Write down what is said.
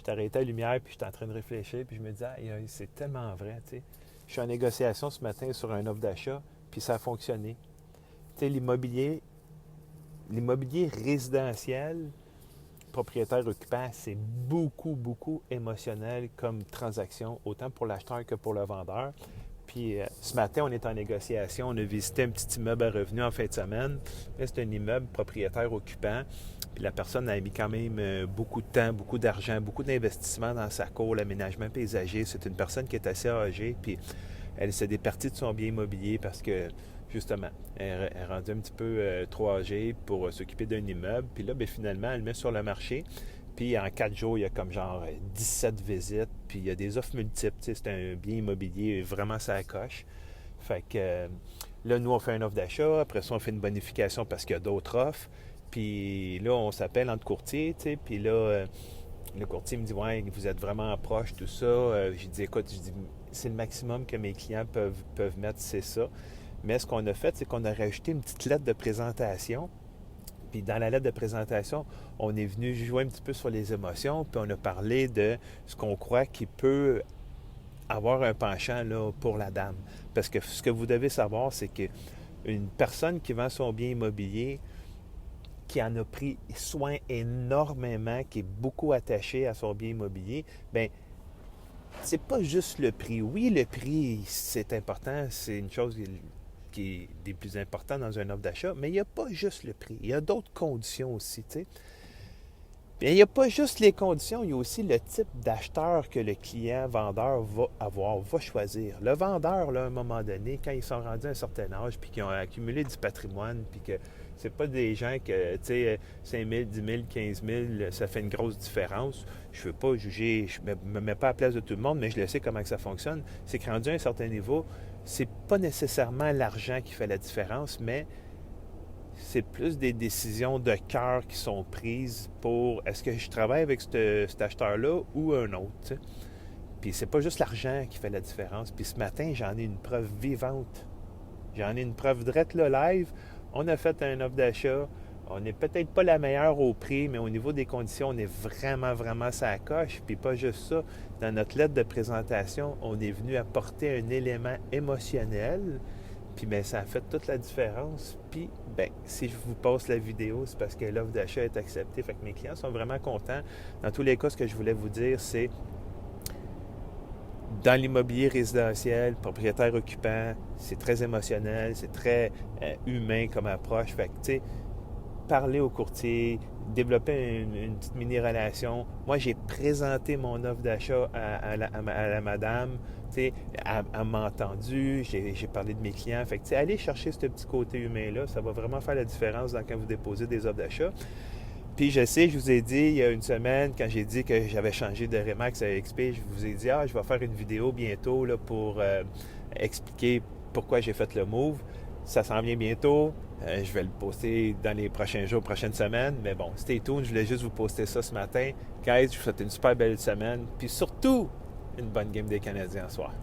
Puis t'arrêtais la lumière, puis j'étais en train de réfléchir, puis je me disais, c'est tellement vrai, tu sais. Je suis en négociation ce matin sur un offre d'achat, puis ça a fonctionné. Tu sais, l'immobilier résidentiel, propriétaire occupant, c'est beaucoup, beaucoup émotionnel comme transaction, autant pour l'acheteur que pour le vendeur. Puis ce matin, on est en négociation. On a visité un petit immeuble à revenus en fin de semaine. Là, c'est un immeuble propriétaire occupant. Puis la personne a mis quand même beaucoup de temps, beaucoup d'argent, beaucoup d'investissement dans sa cour, l'aménagement paysager. C'est une personne qui est assez âgée. Puis elle s'est départie de son bien immobilier parce que, justement, elle est rendue un petit peu trop âgée pour s'occuper d'un immeuble. Puis là, bien, finalement, elle le met sur le marché. Puis en 4 jours, il y a comme genre 17 visites. Puis il y a des offres multiples. Tu sais, c'est un bien immobilier vraiment ça coche. Fait que là, nous, on fait une offre d'achat. Après ça, on fait une bonification parce qu'il y a d'autres offres. Puis là, on s'appelle entre courtiers. Tu sais, puis là, le courtier me dit, ouais, vous êtes vraiment proche, tout ça. J'ai dit, écoute, c'est le maximum que mes clients peuvent mettre, c'est ça. Mais ce qu'on a fait, c'est qu'on a rajouté une petite lettre de présentation. Puis dans la lettre de présentation, on est venu jouer un petit peu sur les émotions, puis on a parlé de ce qu'on croit qui peut avoir un penchant là, pour la dame. Parce que ce que vous devez savoir, c'est qu'une personne qui vend son bien immobilier, qui en a pris soin énormément, qui est beaucoup attachée à son bien immobilier, bien, c'est pas juste le prix. Oui, le prix, c'est important, c'est une chose qui est des plus importantes dans une offre d'achat, mais il n'y a pas juste le prix. Il y a d'autres conditions aussi, tu sais. Bien, il n'y a pas juste les conditions, il y a aussi le type d'acheteur que le client-vendeur va avoir, va choisir. Le vendeur, là, à un moment donné, quand ils sont rendus à un certain âge, puis qu'ils ont accumulé du patrimoine, puis que c'est pas des gens que, tu sais, 5 000, 10 000, 15 000, ça fait une grosse différence. Je ne veux pas juger, je ne me mets pas à la place de tout le monde, mais je le sais comment que ça fonctionne. C'est que rendu à un certain niveau, c'est pas nécessairement l'argent qui fait la différence, mais c'est plus des décisions de cœur qui sont prises pour est-ce que je travaille avec cet acheteur-là ou un autre. T'sais. Puis c'est pas juste l'argent qui fait la différence. Puis ce matin, j'en ai une preuve vivante. J'en ai une preuve direct là, live. On a fait un offre d'achat. On n'est peut-être pas la meilleure au prix, mais au niveau des conditions, on est vraiment, vraiment ça coche. Puis pas juste ça. Dans notre lettre de présentation, on est venu apporter un élément émotionnel. Puis bien, ça a fait toute la différence. Puis, bien, si je vous poste la vidéo, c'est parce que l'offre d'achat est acceptée. Fait que mes clients sont vraiment contents. Dans tous les cas, ce que je voulais vous dire, c'est dans l'immobilier résidentiel, propriétaire occupant, c'est très émotionnel, c'est très humain comme approche. Fait que, tu sais, parler au courtier, développer une petite mini-relation. Moi, j'ai présenté mon offre d'achat à la madame. Elle m'a entendu, j'ai parlé de mes clients. Fait que, allez chercher ce petit côté humain-là, ça va vraiment faire la différence quand vous déposez des offres d'achat. Puis je sais, je vous ai dit il y a une semaine, quand j'ai dit que j'avais changé de Remax à XP, je vous ai dit, je vais faire une vidéo bientôt là, pour expliquer pourquoi j'ai fait le move. Ça s'en vient bientôt. Je vais le poster dans les prochains jours, prochaines semaines. Mais bon, stay tuned. Je voulais juste vous poster ça ce matin. Guys, je vous souhaite une super belle semaine. Puis surtout, une bonne game des Canadiens ce soir.